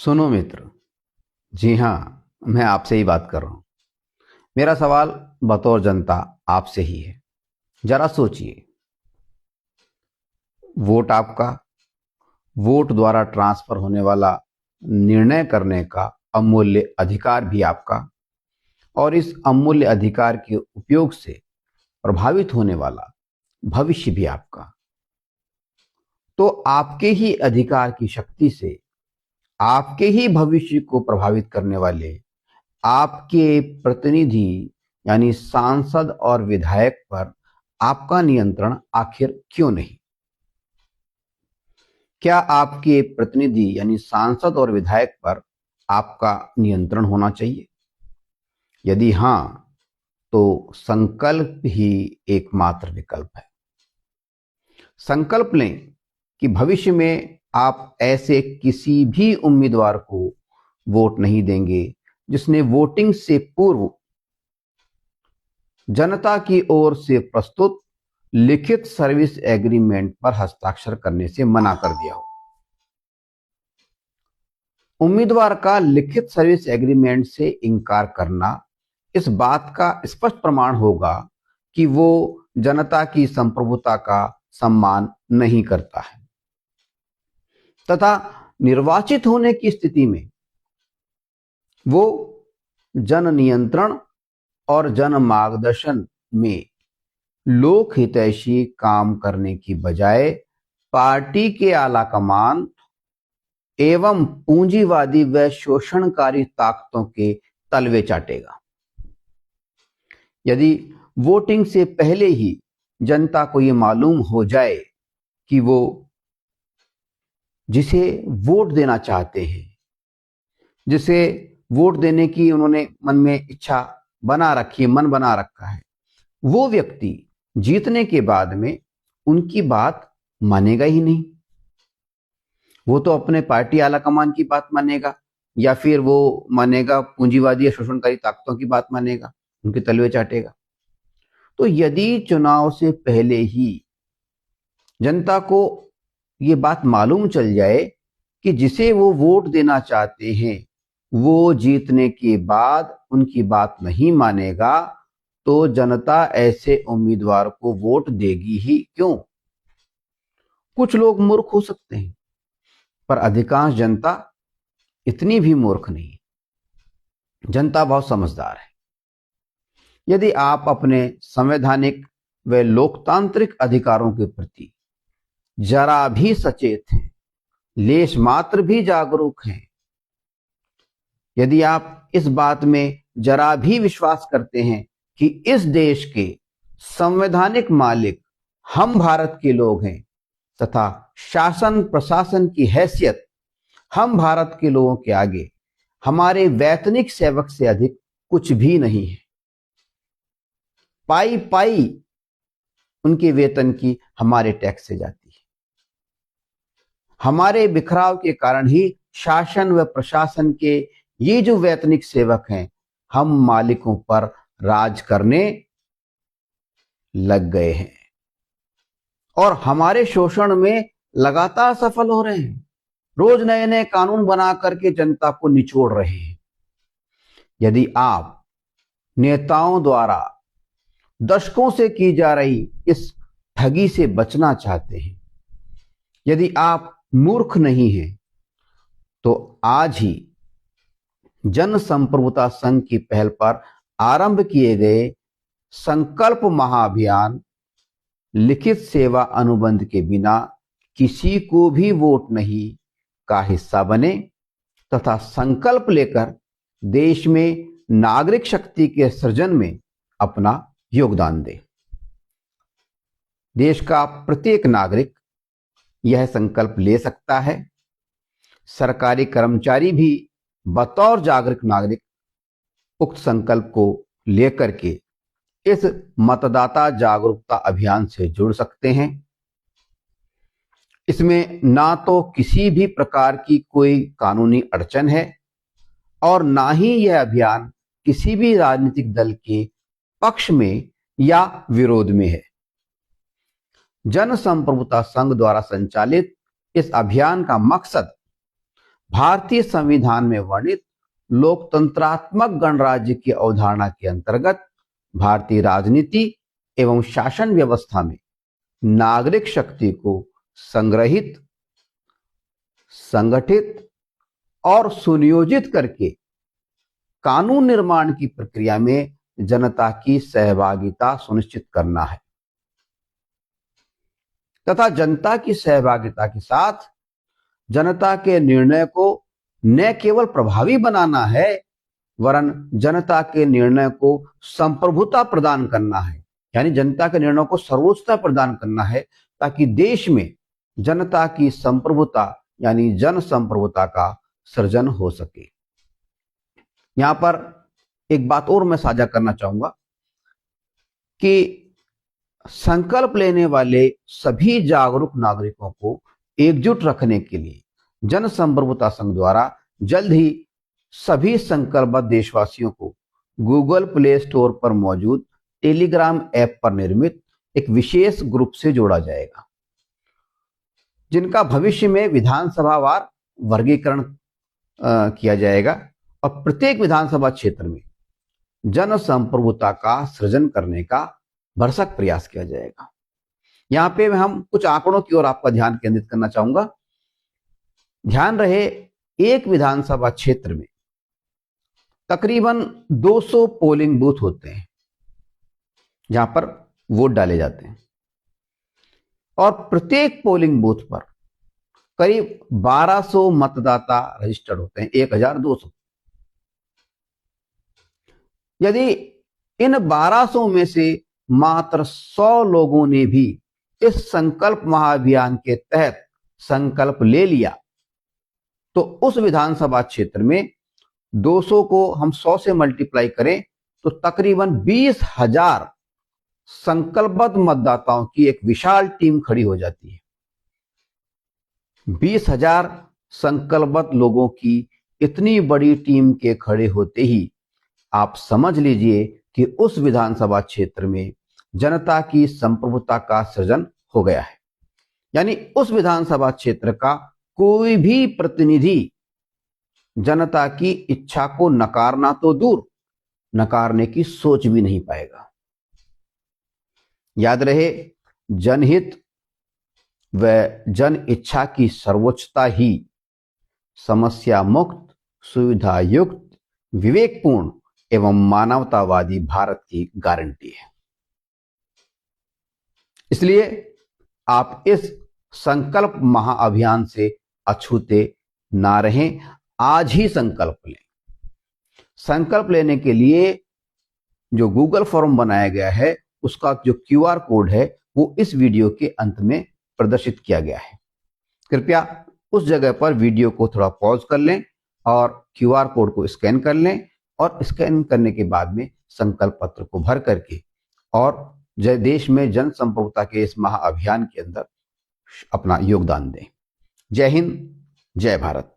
सुनो मित्र। जी हाँ, मैं आपसे ही बात कर रहा हूं। मेरा सवाल बतौर जनता आपसे ही है। जरा सोचिए, वोट आपका, वोट द्वारा ट्रांसफर होने वाला निर्णय करने का अमूल्य अधिकार भी आपका, और इस अमूल्य अधिकार के उपयोग से प्रभावित होने वाला भविष्य भी आपका। तो आपके ही अधिकार की शक्ति से आपके ही भविष्य को प्रभावित करने वाले आपके प्रतिनिधि यानी सांसद और विधायक पर आपका नियंत्रण आखिर क्यों नहीं? क्या आपके प्रतिनिधि यानी सांसद और विधायक पर आपका नियंत्रण होना चाहिए? यदि हां, तो संकल्प ही एकमात्र विकल्प है। संकल्प लें कि भविष्य में आप ऐसे किसी भी उम्मीदवार को वोट नहीं देंगे जिसने वोटिंग से पूर्व जनता की ओर से प्रस्तुत लिखित सर्विस एग्रीमेंट पर हस्ताक्षर करने से मना कर दिया हो। उम्मीदवार का लिखित सर्विस एग्रीमेंट से इनकार करना इस बात का स्पष्ट प्रमाण होगा कि वो जनता की संप्रभुता का सम्मान नहीं करता है तथा निर्वाचित होने की स्थिति में वो जन नियंत्रण और जन मार्गदर्शन में लोक हितैषी काम करने की बजाय पार्टी के आलाकमान एवं पूंजीवादी व शोषणकारी ताकतों के तलवे चाटेगा। यदि वोटिंग से पहले ही जनता को ये मालूम हो जाए कि वो जिसे वोट देना चाहते हैं, जिसे वोट देने की उन्होंने मन में इच्छा बना रखी है, मन बना रखा है, वो व्यक्ति जीतने के बाद में उनकी बात मानेगा ही नहीं। वो तो अपने पार्टी आलाकमान की बात मानेगा या फिर वो मानेगा पूंजीवादी या शोषणकारी ताकतों की बात मानेगा, उनके तलवे चाटेगा। तो यदि चुनाव से पहले ही जनता को ये बात मालूम चल जाए कि जिसे वो वोट देना चाहते हैं वो जीतने के बाद उनकी बात नहीं मानेगा, तो जनता ऐसे उम्मीदवार को वोट देगी ही क्यों? कुछ लोग मूर्ख हो सकते हैं, पर अधिकांश जनता इतनी भी मूर्ख नहीं। जनता बहुत समझदार है। यदि आप अपने संवैधानिक व लोकतांत्रिक अधिकारों के प्रति जरा भी सचेत हैं, लेश मात्र भी जागरूक हैं, यदि आप इस बात में जरा भी विश्वास करते हैं कि इस देश के संवैधानिक मालिक हम भारत के लोग हैं तथा शासन प्रशासन की हैसियत हम भारत के लोगों के आगे हमारे वैतनिक सेवक से अधिक कुछ भी नहीं है। पाई पाई उनके वेतन की हमारे टैक्स से जाती है। हमारे बिखराव के कारण ही शासन व प्रशासन के ये जो वैतनिक सेवक हैं, हम मालिकों पर राज करने लग गए हैं और हमारे शोषण में लगातार सफल हो रहे हैं। रोज नए नए कानून बना करके जनता को निचोड़ रहे हैं। यदि आप नेताओं द्वारा दशकों से की जा रही इस ठगी से बचना चाहते हैं, यदि आप मूर्ख नहीं हैं, तो आज ही जन संप्रभुता संघ की पहल पर आरंभ किए गए संकल्प महाअभियान लिखित सेवा अनुबंध के बिना किसी को भी वोट नहीं का हिस्सा बने तथा संकल्प लेकर देश में नागरिक शक्ति के सृजन में अपना योगदान दे। देश का प्रत्येक नागरिक यह संकल्प ले सकता है। सरकारी कर्मचारी भी बतौर जागरूक नागरिक उक्त संकल्प को लेकर के इस मतदाता जागरूकता अभियान से जुड़ सकते हैं। इसमें ना तो किसी भी प्रकार की कोई कानूनी अड़चन है और ना ही यह अभियान किसी भी राजनीतिक दल के पक्ष में या विरोध में है। जन संप्रभुता संघ द्वारा संचालित इस अभियान का मकसद भारतीय संविधान में वर्णित लोकतंत्रात्मक गणराज्य की अवधारणा के अंतर्गत भारतीय राजनीति एवं शासन व्यवस्था में नागरिक शक्ति को संग्रहित, संगठित और सुनियोजित करके कानून निर्माण की प्रक्रिया में जनता की सहभागिता सुनिश्चित करना है तथा जनता की सहभागिता के साथ जनता के निर्णय को न केवल प्रभावी बनाना है वरन जनता के निर्णय को संप्रभुता प्रदान करना है, यानी जनता के निर्णय को सर्वोच्चता प्रदान करना है ताकि देश में जनता की संप्रभुता यानी जन संप्रभुता का सृजन हो सके। यहां पर एक बात और मैं साझा करना चाहूंगा कि संकल्प लेने वाले सभी जागरूक नागरिकों को एकजुट रखने के लिए जन संप्रभुता संघ द्वारा जल्द ही सभी संकल्पबद्ध देशवासियों को गूगल प्ले स्टोर पर मौजूद टेलीग्राम ऐप पर निर्मित एक विशेष ग्रुप से जोड़ा जाएगा, जिनका भविष्य में विधानसभावार वर्गीकरण किया जाएगा और प्रत्येक विधानसभा क्षेत्र में जन संप्रभुता का सृजन करने का भरसक प्रयास किया जाएगा। यहां पे हम कुछ आंकड़ों की ओर आपका ध्यान केंद्रित करना चाहूंगा। ध्यान रहे, एक विधानसभा क्षेत्र में तकरीबन 200 पोलिंग बूथ होते हैं जहां पर वोट डाले जाते हैं और प्रत्येक पोलिंग बूथ पर करीब 1200 मतदाता रजिस्टर्ड होते हैं, 1200। यदि इन 1200 में से मात्र 100 लोगों ने भी इस संकल्प महाअभियान के तहत संकल्प ले लिया तो उस विधानसभा क्षेत्र में 200 को हम 100 से मल्टीप्लाई करें तो तकरीबन 20,000 संकल्पबद्ध मतदाताओं की एक विशाल टीम खड़ी हो जाती है। 20,000 संकल्पबद्ध लोगों की इतनी बड़ी टीम के खड़े होते ही आप समझ लीजिए कि उस विधानसभा क्षेत्र में जनता की संप्रभुता का सृजन हो गया है, यानी उस विधानसभा क्षेत्र का कोई भी प्रतिनिधि जनता की इच्छा को नकारना तो दूर, नकारने की सोच भी नहीं पाएगा। याद रहे, जनहित व जन इच्छा की सर्वोच्चता ही समस्या मुक्त, सुविधा युक्त, विवेकपूर्ण एवं मानवतावादी भारत की गारंटी है। इसलिए आप इस संकल्प महाअभियान से अछूते ना रहें, आज ही संकल्प लें। संकल्प लेने के लिए जो गूगल फॉर्म बनाया गया है उसका जो QR कोड है वो इस वीडियो के अंत में प्रदर्शित किया गया है। कृपया उस जगह पर वीडियो को थोड़ा पॉज कर लें और QR कोड को स्कैन कर लें और स्कैन करने के बाद में संकल्प पत्र को भर करके और देश में जन संप्रभुता के इस महाअभियान के अंदर अपना योगदान दें। जय हिंद, जय भारत।